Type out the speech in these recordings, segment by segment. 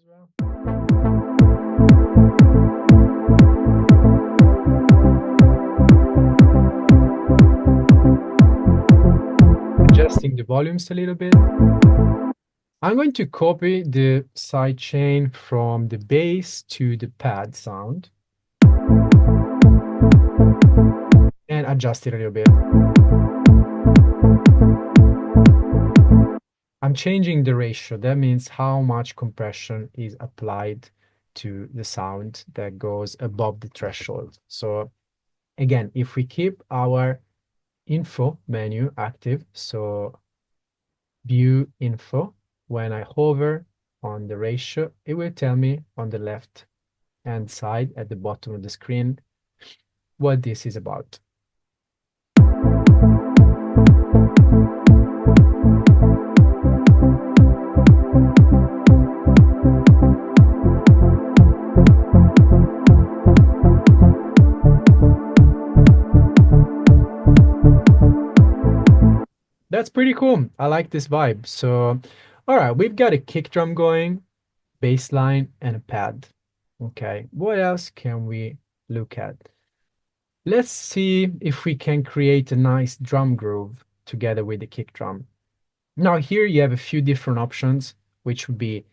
Adjusting the volumes a little bit. I'm going to copy the sidechain from the bass to the pad sound and adjust it a little bit. I'm changing the ratio. That means how much compression is applied to the sound that goes above the threshold. So again, if we keep our info menu active, so view info, when I hover on the ratio, it will tell me on the left hand side at the bottom of the screen what this is about. That's pretty cool. I like this vibe. So, all right, we've got a kick drum going, bass line, and a pad. Okay, what else can we look at? Let's see if we can create a nice drum groove together with the kick drum. Now here you have a few different options, which would be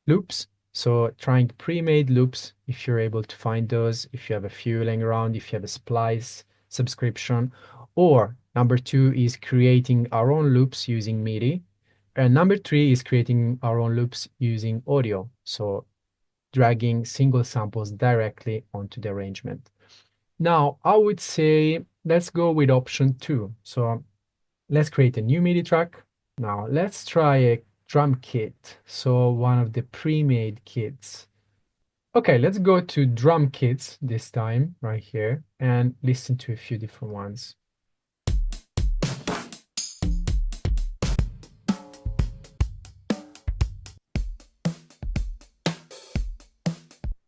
loops. So trying pre-made loops, if you're able to find those, if you have a few laying around, if you have a Splice subscription, or number two is creating our own loops using MIDI. And number three is creating our own loops using audio. So dragging single samples directly onto the arrangement. Now, I would say let's go with option two. So let's create a new MIDI track. Now let's try a drum kit. So one of the pre-made kits. Okay, let's go to drum kits this time right here and listen to a few different ones.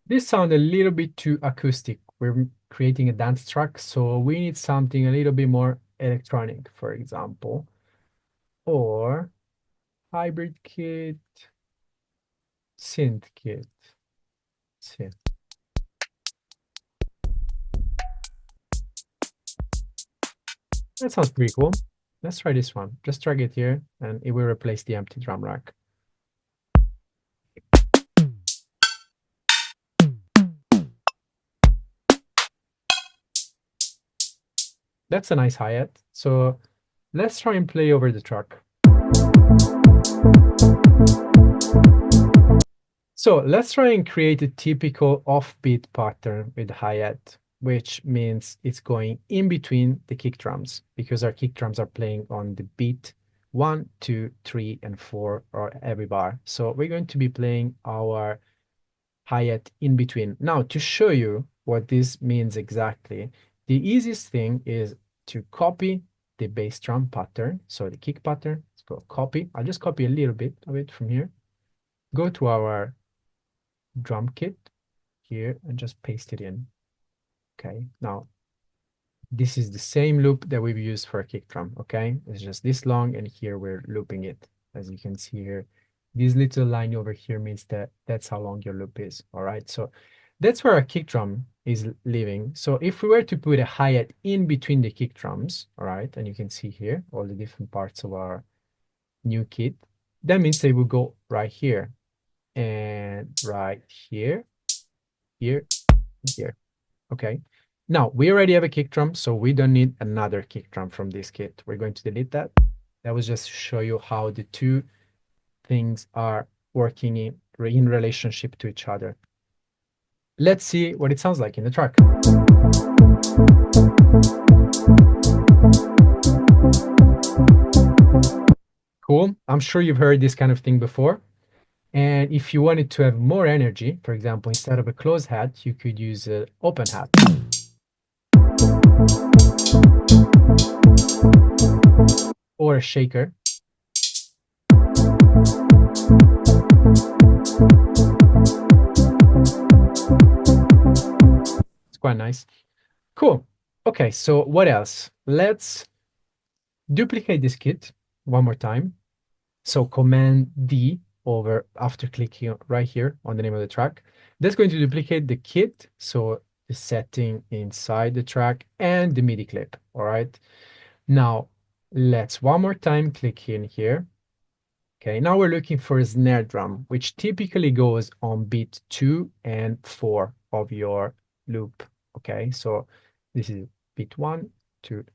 This sounds a little bit too acoustic. We're creating a dance track, so we need something a little bit more electronic, for example, or hybrid kit, synth kit. Synth. That sounds pretty cool. Let's try this one. Just drag it here, and it will replace the empty drum rack. That's a nice hi-hat. So let's try and play over the track. So let's try and create a typical offbeat pattern with hi-hat, which means it's going in between the kick drums because our kick drums are playing on the beat 1, 2, 3, and 4 or every bar. So we're going to be playing our hi-hat in between. Now, to show you what this means exactly, the easiest thing is to copy the bass drum pattern. So the kick pattern, let's go copy. I'll just copy a little bit of it from here. Go to our drum kit here and just paste it in. Okay, now this is the same loop that we've used for a kick drum. Okay, it's just this long, and here we're looping it. As you can see here, this little line over here means that that's how long your loop is. All right, so that's where our kick drum is living. So if we were to put a hi-hat in between the kick drums, all right, and you can see here all the different parts of our new kit, that means they will go right here and right here, here, here. Okay. Now we already have a kick drum, so we don't need another kick drum from this kit. We're going to delete that. That was just to show you how the two things are working in relationship to each other. Let's see what it sounds like in the track. Cool. I'm sure you've heard this kind of thing before. And if you wanted to have more energy, for example, instead of a closed hat, you could use an open hat. Or a shaker. It's quite nice. Cool. Okay, so what else? Let's duplicate this kit one more time. So Command D over after clicking right here on the name of the track. That's going to duplicate the kit, so the setting inside the track and the MIDI clip. All right. Now let's one more time click in here. Okay, now we're looking for a snare drum, which typically goes on beat 2 and 4 of your loop. Okay, so this is beat 1, 2,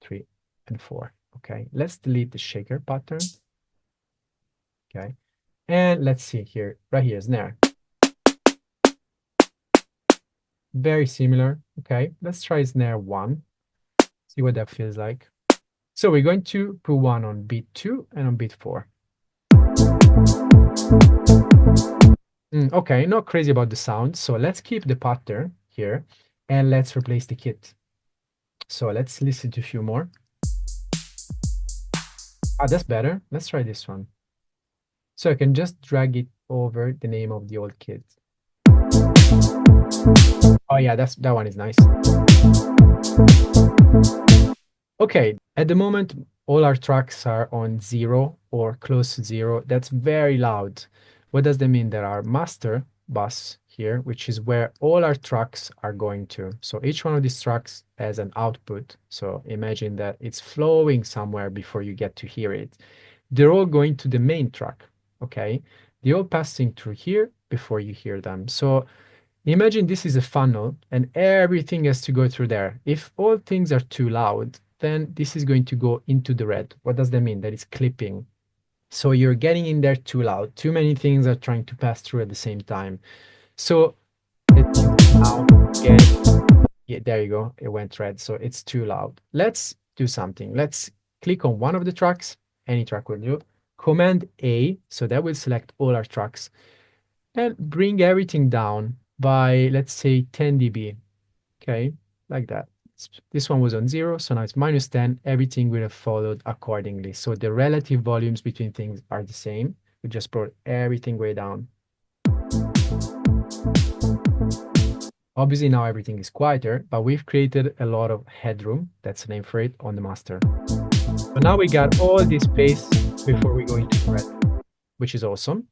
3, and 4. Okay, let's delete the shaker pattern. Okay, and let's see here, right here, snare. Very similar. Okay, let's try snare 1, see what that feels like. So we're going to put one on beat 2 and on beat 4. Okay, not crazy about the sound. So let's keep the pattern here and let's replace the kit. So let's listen to a few more. Ah, that's better. Let's try this one. So I can just drag it over the name of the old kit. Oh yeah, that one is nice. Okay, at the moment, all our tracks are on 0 or close to 0. That's very loud. What does that mean? There are master bus here, which is where all our tracks are going to. So each one of these tracks has an output. So imagine that it's flowing somewhere before you get to hear it. They're all going to the main track, okay? They're all passing through here before you hear them. So imagine this is a funnel and everything has to go through there. If all things are too loud, then this is going to go into the red. What does that mean? That it's clipping. So you're getting in there too loud. Too many things are trying to pass through at the same time. So it's now yeah, there you go. It went red. So it's too loud. Let's do something. Let's click on one of the tracks. Any track will do. Command A. So that will select all our tracks and bring everything down by, let's say, 10 dB. Okay, like that. This one was on 0, so now it's minus 10. Everything will have followed accordingly. So the relative volumes between things are the same. We just brought everything way down. Obviously now everything is quieter, but we've created a lot of headroom, that's the name for it, on the master. So now we got all this space before we go into the red, which is awesome.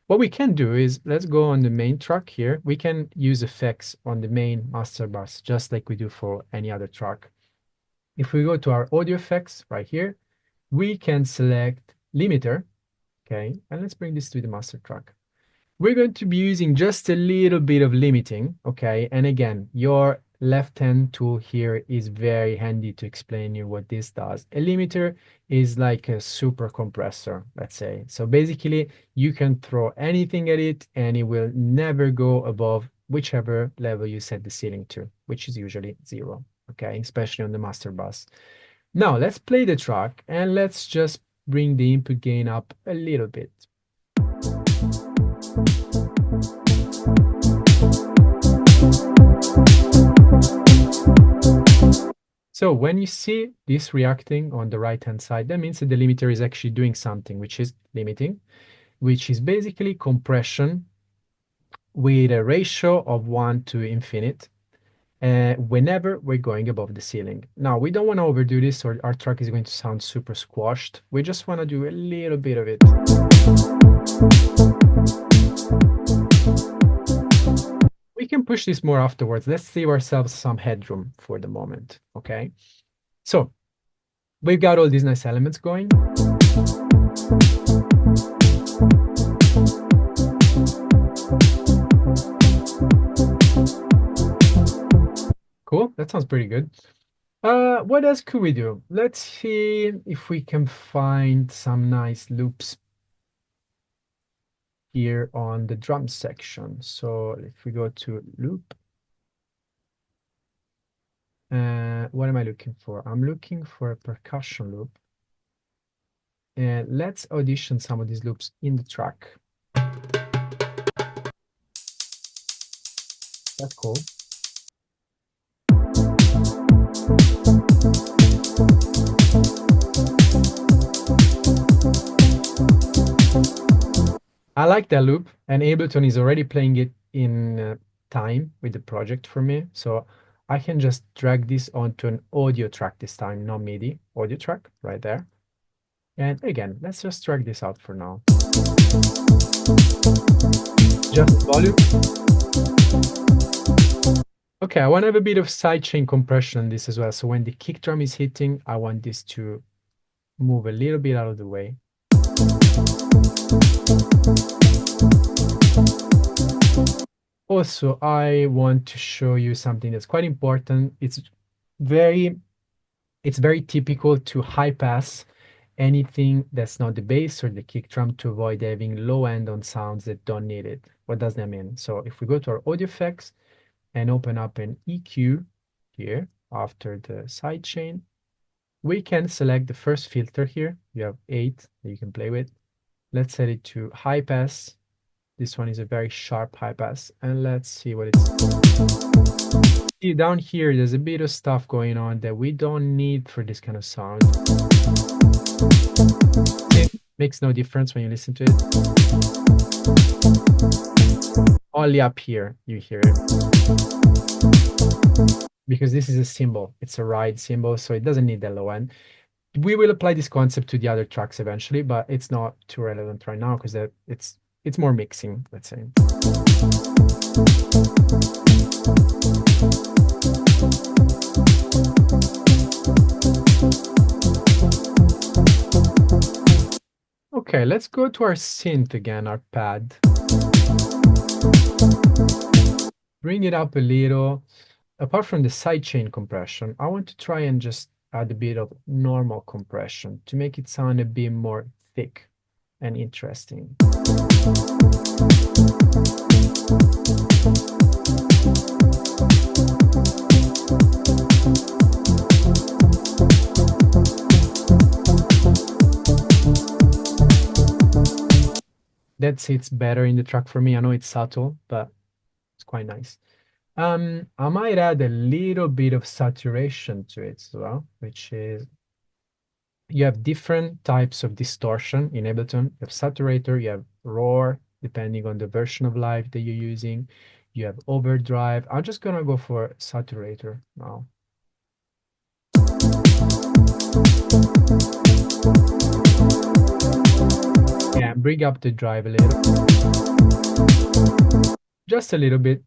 What we can do is, let's go on the main track here. We can use effects on the main master bus, just like we do for any other track. If we go to our audio effects right here, we can select limiter, okay? And let's bring this to the master track. We're going to be using just a little bit of limiting, okay? And again, your left-hand tool here is very handy to explain you what this does. A limiter is like a super compressor, let's say. So basically, you can throw anything at it and it will never go above whichever level you set the ceiling to, which is usually 0, okay? Especially on the master bus. Now, let's play the track and let's just bring the input gain up a little bit. So when you see this reacting on the right-hand side, that means that the limiter is actually doing something, which is limiting, which is basically compression with a ratio of 1 to infinite whenever we're going above the ceiling. Now, we don't want to overdo this or our track is going to sound super squashed. We just want to do a little bit of it. We can push this more afterwards. Let's save ourselves some headroom for the moment, okay? So we've got all these nice elements going. Cool, that sounds pretty good. What else could we do? Let's see if we can find some nice loops here on the drum section. So if we go to loop, what am I looking for? I'm looking for a percussion loop. And let's audition some of these loops in the track. That's cool. I like that loop, and Ableton is already playing it in time with the project for me. So I can just drag this onto an audio track this time, not MIDI, audio track right there. And again, let's just drag this out for now. Just volume. Okay, I want to have a bit of sidechain compression on this as well. So when the kick drum is hitting, I want this to move a little bit out of the way. Also, I want to show you something that's quite important. Very, it's very typical to high pass anything that's not the bass or the kick drum to avoid having low end on sounds that don't need it. What does that mean? So if we go to our audio effects and open up an EQ here after the sidechain, we can select the first filter here. You have 8 that you can play with. Let's set it to high pass. This one is a very sharp high pass. And let's see what it's. See, down here, there's a bit of stuff going on that we don't need for this kind of sound. It makes no difference when you listen to it. Only up here you hear it. Because this is a cymbal. It's a ride cymbal, so it doesn't need the low end. We will apply this concept to the other tracks eventually, but it's not too relevant right now because it's more mixing, let's say. Okay, let's go to our synth again, our pad. Bring it up a little. Apart from the sidechain compression, I want to try and just add a bit of normal compression to make it sound a bit more thick and interesting. That sits better in the track for me. I know it's subtle, but it's quite nice. I might add a little bit of saturation to it as well, which is you have different types of distortion in Ableton. You have saturator, you have roar, depending on the version of Live that you're using. You have overdrive. I'm just gonna go for saturator now. Yeah, bring up the drive a little. Just a little bit.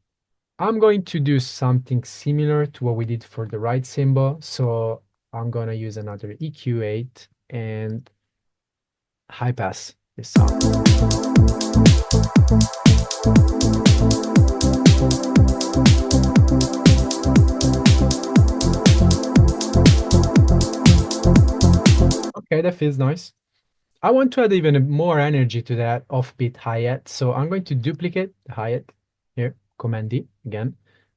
I'm going to do something similar to what we did for the right cymbal. So I'm going to use another EQ8 and high pass this sound. Okay, that feels nice. I want to add even more energy to that offbeat hi-hat. So I'm going to duplicate the hi-hat here, Command D again.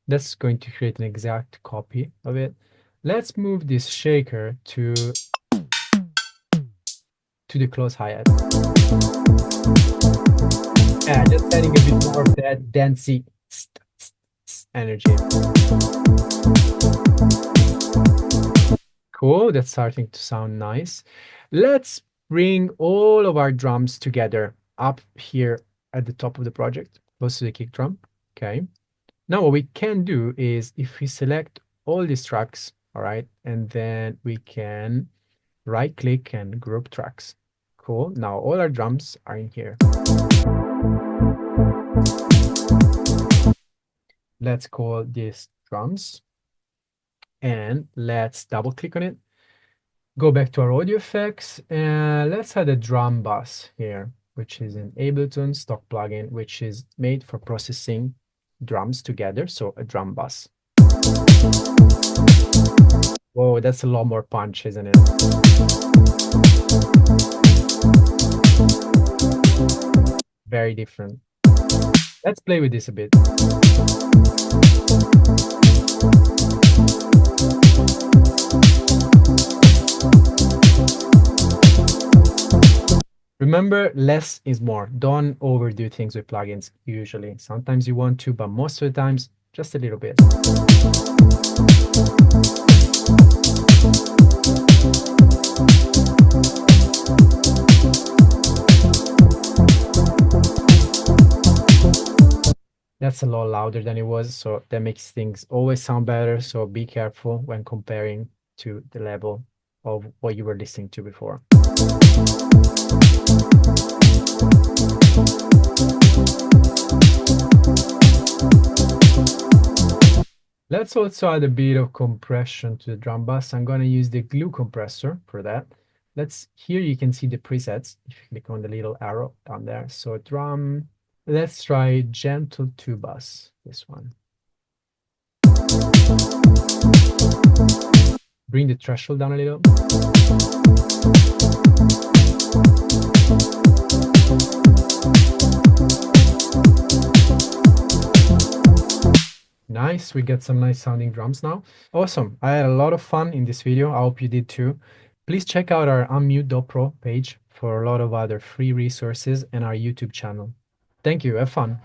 That's going to create an exact copy of it. Let's move this shaker to the close hi-hat. Yeah, just adding a bit more of that dancey energy. Cool, that's starting to sound nice. Let's bring all of our drums together up here at the top of the project, close to the kick drum. Okay. Now what we can do is if we select all these tracks, all right, and then we can right click and group tracks. Cool. Now all our drums are in here. Let's call this drums and let's double click on it. Go back to our audio effects and let's add a drum bus here, which is an Ableton stock plugin, which is made for processing drums together. So a drum bus. Whoa, that's a lot more punch, isn't it? Very different. Let's play with this a bit. Remember, less is more. Don't overdo things with plugins, usually. Sometimes you want to, but most of the times, just a little bit. That's a lot louder than it was, so that makes things always sound better. So be careful when comparing to the level of what you were listening to before. Let's also add a bit of compression to the drum bus. I'm going to use the glue compressor for that. Here you can see the presets if you click on the little arrow down there. So drum, let's try gentle two bus, this one. Bring the threshold down a little. Nice, we get some nice sounding drums now. Awesome, I had a lot of fun in this video. I hope you did too. Please check out our unmute.pro page for a lot of other free resources and our YouTube channel. Thank you, have fun.